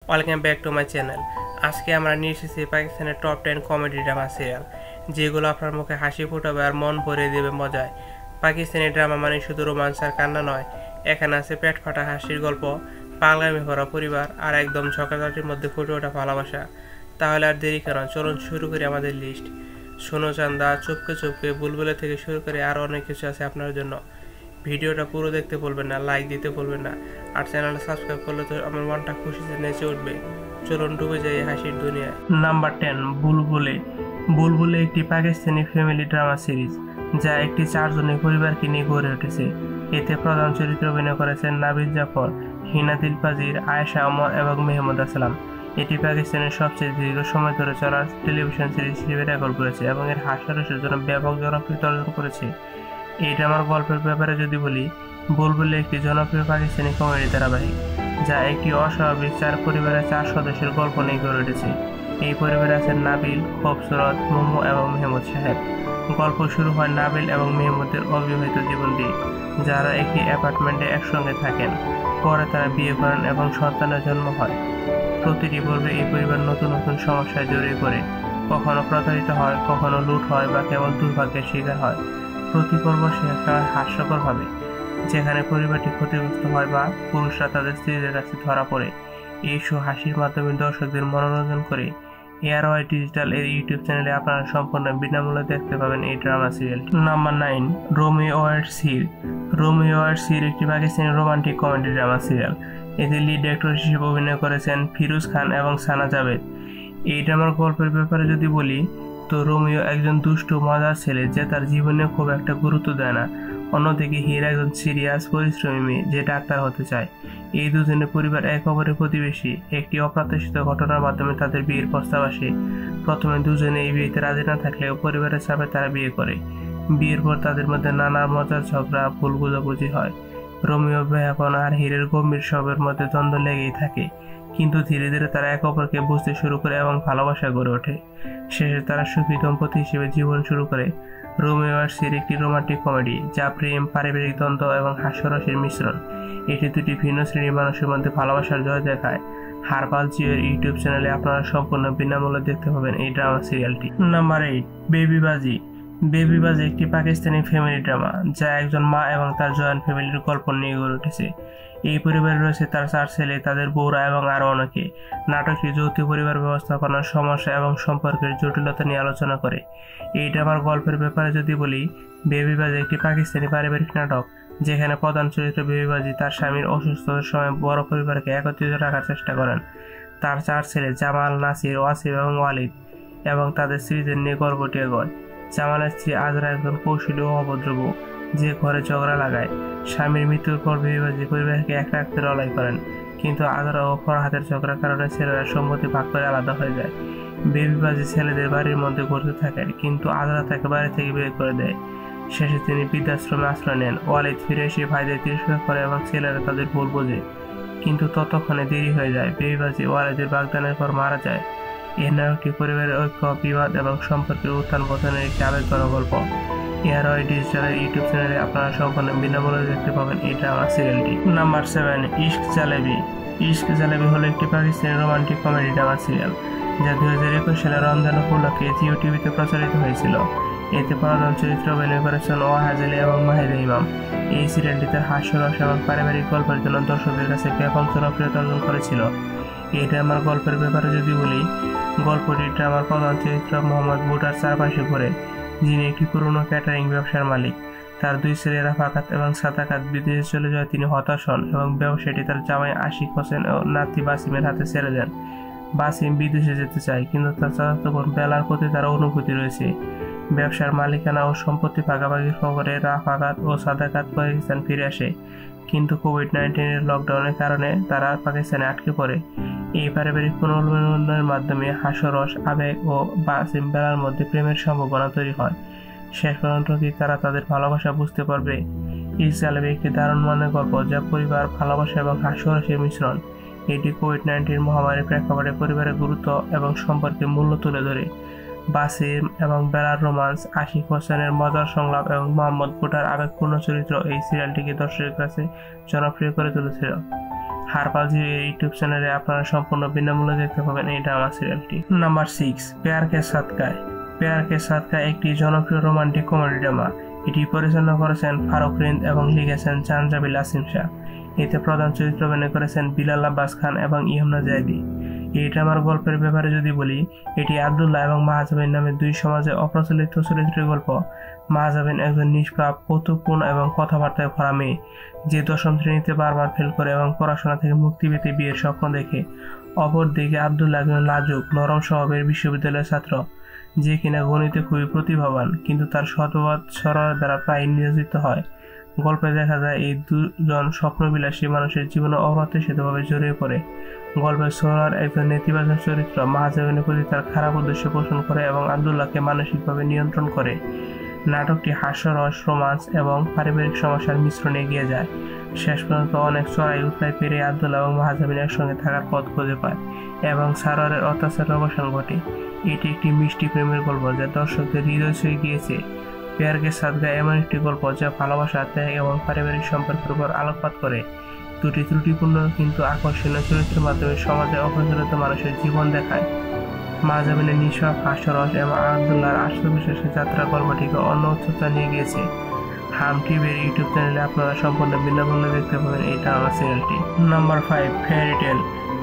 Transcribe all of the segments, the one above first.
Welcome back to my channel. আজকে আমরা নিয়ে এসেছি পাকিস্তানের টপ 10 কমেডি ড্রামা সিরিয়াল, যেগুলো আপনার মুখে হাসি ফোটাবে আর মন ভরিয়ে দেবে মজায়। পাকিস্তানি ড্রামা মানে শুধু রোমান্স আর কান্না নয়, এখানে আছে পেট ফাটা হাসির গল্প, পাগলামি ভরা পরিবার আর একদম ঝগড়াঝাটির মধ্যে ফুটে ওঠা ভালোবাসা। তাহলে আর দেরি কেন, চলুন শুরু করি আমাদের লিস্ট। সোনো চান্দা, চুপকে চুপকে, বুলবুলে থেকে শুরু করে আরও অনেক কিছু আছে আপনার জন্য। ভিডিওটা পুরো দেখতে বলবেন না, লাইক দিতে বলবেন না, আর চ্যানেলটা সাবস্ক্রাইব করলে তো আমার মনটা খুশিতে নেচে উঠবে। চলুন ডুবে যাই হাসির দুনিয়ায়। নাম্বার 10, বুলবুলে। বুলবুলে একটি পাকিস্তানি ফ্যামিলি ড্রামা সিরিজ, যা একটি 4 জনের পরিবারকে নিয়ে গড়ে উঠেছে। এতে প্রধান চরিত্রে অভিনয় করেছেন নাবিল জাফর, হিনা দিলপাজির, আয়েশা আমর এবং মেহমুদ আসলাম। এটি পাকিস্তানের সবচেয়ে দীর্ঘ সময় ধরে চলা টেলিভিশন সিরিজ হিসেবে রেকর্ড করেছে এবং এর হাস্যরসের জন্য ব্যাপক জনপ্রিয়তা অর্জন করেছে। এই ড্রামার গল্পের ব্যাপারে যদি বলি, বুলবুলে একটি জনপ্রিয় পাকিস্তানি কমেডি ধারাবাহিক, যা একটি অস্বাভাবিক 4 পরিবারের 4 সদস্যের গল্প নিয়ে গড়ে উঠেছে। এই পরিবারে আছেন নাবিল, খবসুরত, মোমো এবং মেহমুদ সাহেব। গল্প শুরু হয় নাবিল এবং মেহমুদের অবিবাহিত জীবন দিয়ে, যারা একটি অ্যাপার্টমেন্টে একসঙ্গে থাকেন। পরে তারা বিয়ে করেন এবং সন্তানের জন্ম হয়। প্রতিটি পর্বে এই পরিবার নতুন নতুন সমস্যায় জড়িয়ে পড়ে, কখনো প্রতারিত হয়, কখনো লুট হয় বা কেবল দুর্ভাগ্যের শিকার হয়। প্রতি পর্ব শেষ হয় হাস্যকরভাবে, যেখানে পরিবারটি ক্ষতিগ্রস্ত হয় বা পুরুষরা তাদের স্ত্রীদের কাছে ধরা পড়ে। এই শো হাসির মাধ্যমে দর্শকদের মনোরঞ্জন করে। এআরওয়াই ডিজিটাল এর ইউটিউব চ্যানেলে আপনারা সম্পূর্ণ বিনামূল্যে দেখতে পাবেন এই ড্রামা সিরিয়ালটি। Number 9, Romeo and Heer. Romeo and Heer একটি Pakistani romantic comedy drama serial. এতে লিড অ্যাক্টর হিসেবে অভিনয় করেছেন ফিরোজ খান এবং সানা জাভেদ। এই ড্রামার গল্পের ব্যাপারে যদি বলি, তো রোমিও একজন দুষ্ট মজার ছেলে যে তার জীবনে খুব একটা গুরুত্ব দেয় না। অন্যদিকে হীর একজন সিরিয়াস পরিশ্রমী মেয়ে যে ডাক্তার হতে চায়। এই দুজনের পরিবার এক অপরের প্রতিবেশী। একটি অপ্রত্যাশিত ঘটনার মাধ্যমে তাদের বিয়ের প্রস্তাব আসে। প্রথমে দুজনে এই বিয়েতে রাজি না থাকলেও পরিবারের চাপে তারা বিয়ে করে। বিয়ের পর তাদের মধ্যে নানা মজার ঝগড়া, ভুল বোঝাবুঝি হয়। রোমিও বেহাপনা আর হীরের গম্ভীর স্বভাবের মধ্যে দ্বন্দ্ব লেগেই থাকে, কিন্তু ধীরে ধীরে তারা একে অপরকে বুঝতে শুরু করে এবং ভালোবাসা গড়ে ওঠে। শেষে তারা সুখী দম্পতি হিসেবে জীবন শুরু করে। রোমিও আর সির একটি রোমান্টিক কমেডি, যা প্রেম, পারিবারিক দ্বন্দ্ব এবং হাস্যরসের মিশ্রণ। এটি দুটি ভিন্ন শ্রেণীর মানুষের মধ্যে ভালোবাসার জয় দেখায়। হারপাল জিওর ইউটিউব চ্যানেলে আপনারা সম্পূর্ণ বিনামূল্যে দেখতে পাবেন এই ড্রামা সিরিয়ালটি। নাম্বার 8, বেবিবাজি। বেবিবাজি একটি পাকিস্তানি ফ্যামিলি ড্রামা, যা একজন মা এবং তার জয়েন্ট ফ্যামিলির গল্প নিয়ে গড়ে উঠেছে। এই পরিবারে রয়েছে তার 4 ছেলে, তাদের বউরা এবং আরও অনেকে। নাটকটি যৌথ পরিবার ব্যবস্থাপনার সমস্যা এবং সম্পর্কের জটিলতা নিয়ে আলোচনা করে। এই ড্রামার গল্পের ব্যাপারে যদি বলি, বেবিবাজি একটি পাকিস্তানি পারিবারিক নাটক, যেখানে প্রধান চরিত্র বেবিবাজি তার স্বামীর অসুস্থতার সময় বড় পরিবারকে একত্রিত রাখার চেষ্টা করেন। তার 4 ছেলে জামাল, নাসির, ওয়াসিম এবং ওয়ালিদ এবং তাদের স্ত্রীদের নিয়ে গল্পটি এগোয়। জামালের স্ত্রী আজরা একজন কৌশলী ও অভদ্র বউ, যে ঘরে ঝগড়া লাগায়। স্বামীর মৃত্যুর পর বেবিবাজি পরিবারকে এক রাখতে লড়াই করেন, কিন্তু আজরা ও ফরহাদের ঝগড়ার কারণে ছেলেরা সম্মতি ভাগ করে আলাদা হয়ে যায়। বেবিবাজি ছেলেদের বাড়ির মধ্যে ঘুরতে থাকেন, কিন্তু আজরা তাকে বাড়ি থেকে বের করে দেয়। শেষে তিনি বৃদ্ধাশ্রমে আশ্রয় নেন। ওয়ালিদ ফিরে এসে ভাইদের তিরস্কার করে এবং ছেলেরা তাদের ভুল বোঝে, কিন্তু ততক্ষণে দেরি হয়ে যায়। বেবিবাজি ওয়ালিদের বাগদানের পর মারা যায়। এই নাটকটি পরিবারের ঐক্য, বিবাদ এবং সম্পর্কের উত্থান পতনের একটি আবেগঘন গল্প। এআরওয়াই ডিজিটালের ইউটিউব চ্যানেলে আপনারা সম্পূর্ণ বিনামূল্যে দেখতে পাবেন এই ড্রামা সিরিয়ালটি। নাম্বার 7, ইশক জালেবি। ইশক জালেবি হলো একটি Pakistani romantic comedy drama serial, যা 2021 সালে রমজান উপলক্ষে জিও টিভিতে প্রচারিত হয়েছিল। এতে প্রধান চরিত্রে অভিনয় করেছেন ওয়াহাজ আলী এবং মাহিদা ইমাম। এই সিরিয়ালটি তার হাস্যরস এবং পারিবারিক গল্পের জন্য দর্শকদের কাছে ব্যাপক জনপ্রিয়তা অর্জন করেছিল। এই ড্রামার গল্পের ব্যাপারে যদি বলি, গল্পটি ড্রামার প্রধান চরিত্র মোহাম্মদ বুটার চারপাশে ঘোরে, যিনি একটি পুরনো ক্যাটারিং ব্যবসার মালিক। তার 2 ছেলে রাফাকাত এবং সাদাকাত বিদেশে চলে যায় তিনি হতাশ হন এবং ব্যবসাটি তার জামাই আশিক হোসেন ও নাতি বাসিমের হাতে ছেড়ে দেন। বাসিম বিদেশে যেতে চায়, কিন্তু তার চাচাতো বোন বেলার প্রতি তার অনুভূতি রয়েছে। ব্যবসার মালিকানা ও সম্পত্তি ভাগাভাগির খবরে রাফাকাত ও সাদাকাত পাকিস্তান ফিরে আসে, কিন্তু কোভিড-19 লকডাউনের কারণে তারা পাকিস্তানে আটকে পড়ে। এই পারিবারিক পুনর্মিলনের মাধ্যমে হাস্যরস, আবেগ ও বাসিম বেলার মধ্যে প্রেমের সম্ভাবনা তৈরি হয়। শেষ পর্যন্ত কি তারা তাদের ভালোবাসা বুঝতে পারবে? ইশক জালেবি একটি দারুণ মানের গল্প, যা পরিবার, ভালোবাসা এবং হাস্যরসের মিশ্রণ। এটি কোভিড-19 মহামারীর প্রেক্ষাপটে পরিবারের গুরুত্ব এবং সম্পর্কের মূল্য তুলে ধরে। বাসিম এবং বেলার রোমান্স, আশিক হোসেনের মজার সংলাপ এবং মোহাম্মদ বুটার আবেগপূর্ণ চরিত্র এই সিরিয়ালটিকে দর্শকের কাছে জনপ্রিয় করে তুলেছিল। হারপালজির ইউটিউব চ্যানেলে আপনারা সম্পূর্ণ বিনামূল্যে দেখতে পাবেন এই ড্রামা সিরিয়ালটি। নাম্বার 6, প্যার কে সাথ কায়। প্যার কে সাথ কায় একটি জনপ্রিয় রোমান্টিক কমেডি ড্রামা। এটি পরিচালনা করেছেন ফারুক রিন্দ এবং লিখেছেন জানজাবিল আসিম শাহ। এতে প্রধান চরিত্র অভিনয় করেছেন বিলাল আব্বাস খান এবং ইয়মনা জায়দি। এই ড্রামার গল্পের ব্যাপারে যদি বলি, এটি আব্দুল্লাহ এবং মাহজাবিন নামে দুই সমাজে অপ্রচলিত চরিত্রের গল্প। মাহজাবিন একজন নিষ্পাপ, কৌতুকপূর্ণ এবং কথাবার্তায় ভরা মেয়ে, যে 10ম শ্রেণীতে বারবার ফেল করে এবং পড়াশোনা থেকে মুক্তি পেতে বিয়ের স্বপ্ন দেখে। অপরদিকে আব্দুল্লাহ একজন লাজুক, নরম স্বভাবের বিশ্ববিদ্যালয়ের ছাত্র, যে কিনা গণিতে খুবই প্রতিভাবান, কিন্তু তার সতবাদ সরল দ্বারা প্রায় নিয়োজিত হয়। গল্পে দেখা যায় এই দুজন স্বপ্নবিলাসী মানুষের জীবনে অপ্রত্যাশিতভাবে জড়িয়ে পড়ে। গল্পের সোহরার একজন নেতিবাচক চরিত্র মাহজাবিনের প্রতি তার খারাপ উদ্দেশ্য পোষণ করে এবং আব্দুল্লাহকে মানসিকভাবে নিয়ন্ত্রণ করে। নাটকটি হাস্যরস, রোমান্স এবং পারিবারিক সমস্যার মিশ্রণে এগিয়ে যায়। শেষ পর্যন্ত অনেক চড়াই উতরাই পেরিয়ে আব্দুল্লাহ এবং মাহজাবিন একসঙ্গে থাকার পথ খুঁজে পায় এবং সারোয়ারের অত্যাচারের অবসান ঘটে। এটি একটি মিষ্টি প্রেমের গল্প যা দর্শকদের হৃদয় ছুঁয়ে গিয়েছে। প্যার কে সাথ কায় এমন একটি গল্প যা ভালোবাসা, ত্যাগ এবং পারিবারিক সম্পর্কের উপর আলোকপাত করে। দুটি ত্রুটিপূর্ণ কিন্তু আকর্ষণীয় চরিত্রের মাধ্যমে সমাজে অপ্রচলিত মানুষের জীবন দেখায়। মাহজাবিনের নিঃস্বার্থ হাস্যরস এবং আব্দুল্লাহর আত্মবিশ্বাসের যাত্রা গল্পটিকে অন্য উচ্চতা নিয়ে গিয়েছে। হাম টিভির ইউটিউব চ্যানেলে আপনারা সম্পূর্ণ বিনামূল্যে দেখতে পাবেন এই ড্রামা সিরিয়ালটি। Number 5, fairy tale.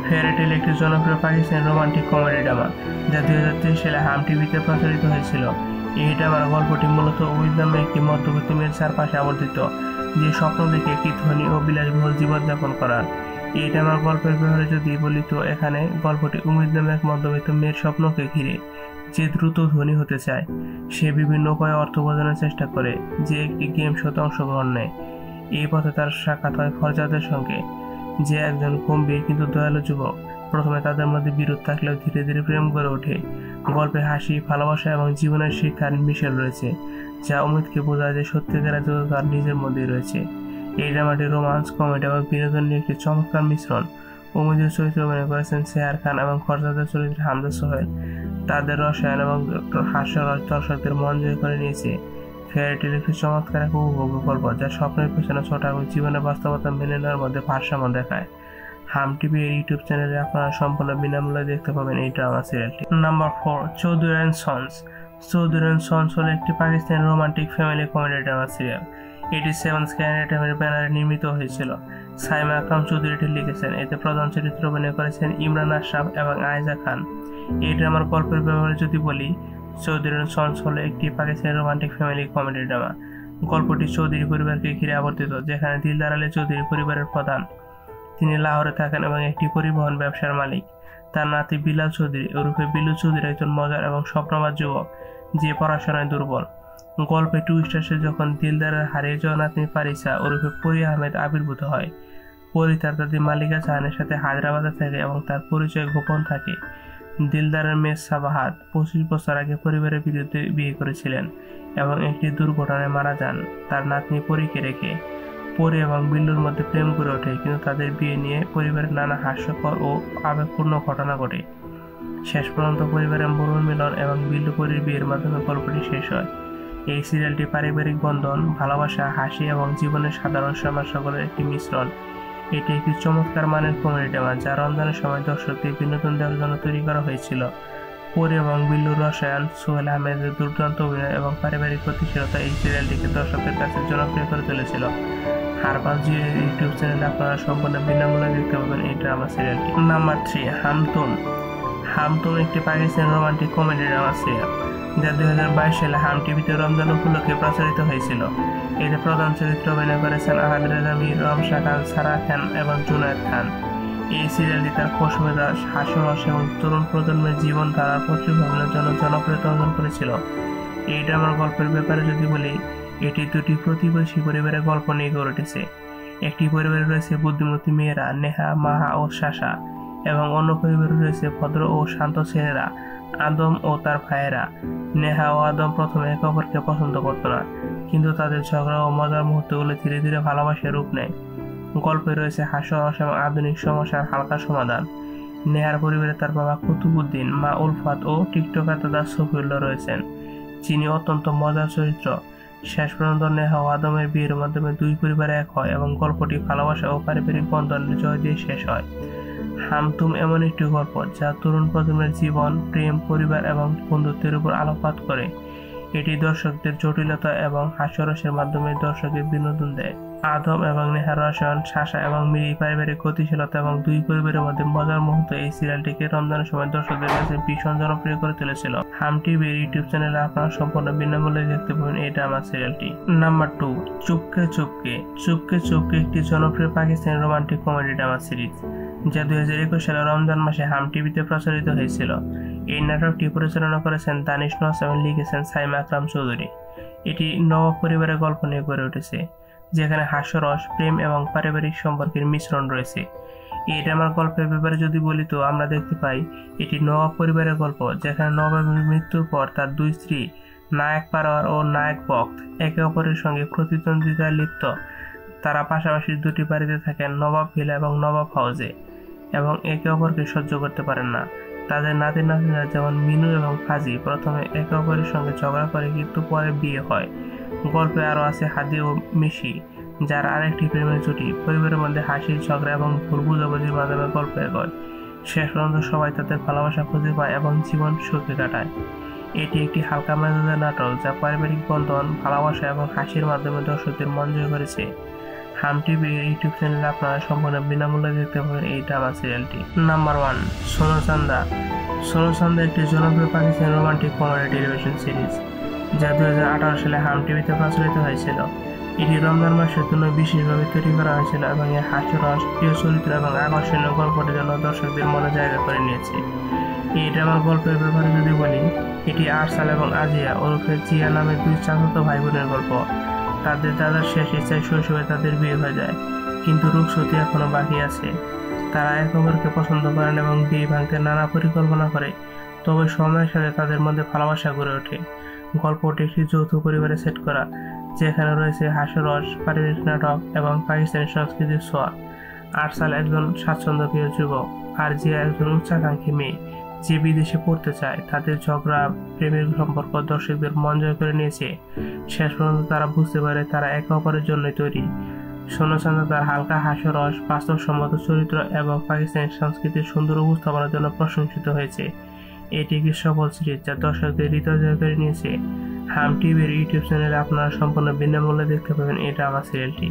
Fairy tale একটি জনপ্রিয় পাকিস্তানি রোমান্টিক কমেডি ড্রামা যা 2023 সালে হাম টিভিতে প্রচারিত হয়েছিল। এই ড্রামার গল্পটি মূলত উমিদ নামে একটি মধ্যবিত্ত মেয়ের চারপাশে আবর্তিত, যে স্বপ্ন দেখে একটি ধনী ও বিলাসবহুল জীবনযাপন করার। এই ড্রামার গল্পের ব্যাপারে যদি বলি, তো এখানে গল্পটি উমিদ নামে এক মধ্যবিত্ত মেয়ের স্বপ্নকে ঘিরে, যে দ্রুত ধনী হতে চায়। সে বিভিন্ন উপায়ে অর্থ উপার্জনের চেষ্টা করে, যে একটি গেম শোতে অংশগ্রহণ নেয়। এই পথে তার সাক্ষাৎ হয় ফরজাদের সঙ্গে, যে একজন গম্ভীর কিন্তু দয়ালু যুবক। প্রথমে তাদের মধ্যে বিরোধ থাকলেও ধীরে ধীরে প্রেম গড়ে ওঠে। গল্পে হাসি, ভালোবাসা এবং জীবনের শিক্ষার মিশেল রয়েছে, যা উমিদকে বোঝায় যে সত্যিকার আন্তরিকতা তার নিজের মধ্যেই রয়েছে। এই ড্রামাটি রোমান্স, কমেডি এবং বিনোদনের একটি চমৎকার মিশ্রণ। উমিদের চরিত্রে অভিনয় করেছেন সেহার খান এবং ফরজাদের চরিত্রে হামজা সোহেল। তাদের রসায়ন এবং হাস্যরস দর্শকদের মন জয় করে নিয়েছে। ফেয়ারি টেল একটি চমৎকার এক উপভোগ্য গল্প যা স্বপ্নের পেছনে ছোটা এবং জীবনের বাস্তবতা মেনে নেওয়ার মধ্যে ভারসাম্য দেখায়। হাম টিভি এর ইউটিউব চ্যানেলে আপনারা সম্পূর্ণ বিনামূল্যে দেখতে পাবেন এই ড্রামা সিরিয়ালটি। Number 4, Chaudhry and sons. Chaudhry and sons হল একটি Pakistani romantic family comedy drama serial. এটি 7 স্ক্যান এন্টারটেইনমেন্টের ব্যানারে নির্মিত হয়েছিল। সাইমা আকরাম চৌধুরী এটি লিখেছেন। এতে প্রধান চরিত্রে অভিনয় করেছেন ইমরান আশরাফ এবং আয়েজা খান। এই ড্রামার গল্পের ব্যাপারে যদি বলি, চৌধুরী অ্যান্ড সন্স হল একটি Pakistani romantic family comedy drama. গল্পটি চৌধুরী পরিবারকে ঘিরে আবর্তিত, যেখানে দিলদার আলী চৌধুরী পরিবারের প্রধান। তিনি লাহোরে থাকেন এবং একটি পরিবহন ব্যবসার মালিক। তার নাতি বিলাল চৌধুরী ওরফে বিলু চৌধুরী একজন মজার এবং স্বপ্নবাদ যুবক, যে পড়াশোনায় দুর্বল। গল্পে টুইস্ট আসে যখন দিলদারের হারিয়ে যাওয়া নাতনি পারিসা ওরফে পরি আহমেদ আবির্ভূত হয়। পরি তার দাদি মালিকা জাহানের সাথে হায়দ্রাবাদে থাকে এবং তার পরিচয় গোপন থাকে। দিলদারের মেয়ে সাবাহাত 25 বছর আগে পরিবারের বিরুদ্ধে বিয়ে করেছিলেন এবং একটি দুর্ঘটনায় মারা যান তার নাতনি পরীকে রেখে। পরি এবং বিল্লুর মধ্যে প্রেম গড়ে ওঠে, কিন্তু তাদের বিয়ে নিয়ে পরিবারের নানা হাস্যকর ও আবেগপূর্ণ ঘটনা ঘটে। শেষ পর্যন্ত পরিবারের পুনর্মিলন এবং বিল্লু পরির বিয়ের মাধ্যমে গল্পটি শেষ হয়। এই সিরিয়ালটি পারিবারিক বন্ধন, ভালোবাসা, হাসি এবং জীবনের সাধারণ সমস্যাগুলোর একটি মিশ্রণ। এটি একটি চমৎকার মানের কমেডি ড্রামা যা রমজানের সময় দর্শকদের বিনোদন দেওয়ার জন্য তৈরি করা হয়েছিল। পরি এবং বিল্লুর রসায়ন, সোহেল আহমেদের দুর্দান্ত অভিনয় এবং পারিবারিক গতিশীলতা এই সিরিয়ালটিকে দর্শকদের কাছে জনপ্রিয় করে তুলেছিল। হারপালজির ইউটিউব চ্যানেলে আপনারা সম্পূর্ণ বিনামূল্যে দেখতে পাবেন এই ড্রামা সিরিয়ালটি। নাম্বার 3, হামতুম। হামতুম একটি Pakistani romantic comedy drama serial যা 2022 সালে হাম টিভিতে রমজান উপলক্ষে প্রচারিত হয়েছিল। এতে প্রধান চরিত্রে অভিনয় করেছেন আহাদ রেজা মীর, রমশা খান, সারা খান এবং জুনায়েদ খান। এই সিরিয়ালটি তার খোশমেজাজ, হাস্যরস এবং তরুণ প্রজন্মের জীবনধারার প্রতিফলনের জন্য জনপ্রিয়তা অর্জন করেছিল। এই ড্রামার গল্পের ব্যাপারে যদি বলি, এটি দুটি প্রতিবেশী পরিবারের গল্প নিয়ে গড়ে উঠেছে। একটি পরিবারে রয়েছে বুদ্ধিমতী মেয়েরা নেহা, মাহা ও শাসা, এবং অন্য পরিবারে রয়েছে ভদ্র ও শান্ত ছেলেরা আদম ও তার ভাইয়েরা। নেহা ও আদম প্রথমে একে অপরকে পছন্দ করত না, কিন্তু তাদের ঝগড়া ও মজার মুহূর্তগুলো ধীরে ধীরে ভালোবাসার রূপ নেয়। গল্পে রয়েছে হাস্যরস এবং আধুনিক সমস্যার হালকা সমাধান। নেহার পরিবারে তার বাবা কুতুবুদ্দিন, মা উলফাত ও টিকটকার দাদা সফিউল্লাহ রয়েছেন, যিনি অত্যন্ত মজার চরিত্র। শেষ পর্যন্ত নেহা ও আদমের বিয়ের মাধ্যমে দুই পরিবার এক হয় এবং গল্পটি ভালোবাসা ও পারিবারিক বন্ধনের জয় দিয়ে শেষ হয়। হাম তুম এমন একটি গল্প যা তরুণ প্রজন্মের জীবন, প্রেম, পরিবার এবং বন্ধুত্বের উপর আলোকপাত করে। এটি দর্শকদের জটিলতা এবং হাস্যরসের মাধ্যমে দর্শকের বিনোদন দেয়। আদম এবং নেহার রসায়ন, সাশা এবং মিরি পারিবারিক গতিশীলতা এবং দুই পরিবারের মধ্যে মজার মুহূর্ত এই সিরিয়ালটিকে রমজানের সময় দর্শকদের কাছে ভীষণ জনপ্রিয় করে তুলেছিল। হাম টিভির ইউটিউব চ্যানেলে আপনারা সম্পূর্ণ বিনামূল্যে দেখতে পাবেন এই ড্রামা সিরিয়ালটি। নাম্বার 2, চুপকে চুপকে। চুপকে চুপকে একটি জনপ্রিয় Pakistani romantic comedy drama series যা 2021 সালে রমজান মাসে হাম টিভিতে প্রচারিত হয়েছিল। এই নাটকটি পরিচালনা করেছেন দানিশ নওয়াজ এবং লিখেছেন সাইমা আকরাম চৌধুরী। এটি নবাব পরিবারের গল্প নিয়ে গড়ে উঠেছে, যেখানে হাস্যরস, প্রেম এবং পারিবারিক সম্পর্কের মিশ্রণ রয়েছে। এই ড্রামার গল্পের ব্যাপারে যদি বলি তো আমরা দেখতে পাই এটি নবাব পরিবারের গল্প, যেখানে নবাবের মৃত্যুর পর তার দুই স্ত্রী নায়ক পারোয়ার ও নায়ক বক্ত একে অপরের সঙ্গে প্রতিদ্বন্দ্বিতায় লিপ্ত। তারা পাশাপাশি দুটি বাড়িতে থাকেন, নবাব ভিলা এবং নবাব হাউসে, এবং একে অপরকে সহ্য করতে পারেন না। তাদের নাতি নাতিরা যেমন মিনু এবং ফাজি প্রথমে একে অপরের সঙ্গে ঝগড়া করে কিন্তু পরে বিয়ে হয়। গল্পে আরও আছে হাদি ও মিশি, যার আরেকটি প্রেমের জুটি। পরিবারের মধ্যে হাসি, ঝগড়া এবং ভুল বুঝাবুঝির মাধ্যমে গল্প এগোয়। শেষ পর্যন্ত সবাই তাদের ভালোবাসা খুঁজে পায় এবং জীবন সুখে কাটায়। এটি একটি হালকা মেজাজের নাটক যা পারিবারিক বন্ধন, ভালোবাসা এবং হাসির মাধ্যমে দর্শকদের মন জয় করেছে। হাম টিভির ইউটিউব চ্যানেলে আপনারা সম্পূর্ণ বিনামূল্যে দেখতে পাবেন এই ড্রামা সিরিয়ালটি। নাম্বার 1, সোনু চান্দা। সোনু চান্দা একটি জনপ্রিয় Pakistani romantic comedy television series যা 2018 সালে হাম টিভিতে প্রচারিত হয়েছিল। এটি রমজান মাসের জন্য বিশেষভাবে তৈরি করা হয়েছিল এবং এর হাস্যরস, প্রিয় চরিত্র এবং আকর্ষণীয় গল্পটির জন্য দর্শকদের মনে জায়গা করে নিয়েছে। এই ড্রামার গল্পের ব্যাপারে যদি বলি, এটি আরসাল এবং আজিয়া ওরফে জিয়া নামে দুই চাচাতো ভাই বোনের গল্প। তাদের দাদার শেষ ইচ্ছায় শৈশবে তাদের বিয়ে হয়ে যায়, কিন্তু রূপসতী এখনো বাকি আছে। তারা একে অপরকে পছন্দ করেন এবং বিয়ে ভাঙতে নানা পরিকল্পনা করে, তবে সময়ের সাথে তাদের মধ্যে ভালোবাসা গড়ে ওঠে। গল্পটি একটি যৌথ পরিবারে সেট করা, যেখানে রয়েছে হাস্যরস, পারিবারিক নাটক এবং পাকিস্তানি সংস্কৃতির ছোঁয়া। আরসাল একজন স্বাচ্ছন্দ্যপ্রিয় যুবক আর জিয়া একজন উচ্চাকাঙ্ক্ষী মেয়ে যে বিদেশে পড়তে চায়। তাদের ঝগড়া, প্রেমের সম্পর্ক দর্শকদের মন জয় করে নিয়েছে। শেষ পর্যন্ত তারা বুঝতে পারে তারা একে অপরের জন্যই তৈরি। সোনু চান্দা তার হালকা হাস্যরস, বাস্তবসম্মত চরিত্র এবং পাকিস্তানি সংস্কৃতির সুন্দর উপস্থাপনার জন্য প্রশংসিত হয়েছে। এটি একটি সফল সিরিজ যা দর্শকদের হৃদয় জয় করে নিয়েছে। হাম টিভির ইউটিউব চ্যানেলে আপনারা সম্পূর্ণ বিনামূল্যে দেখতে পাবেন এই ড্রামা সিরিয়ালটি।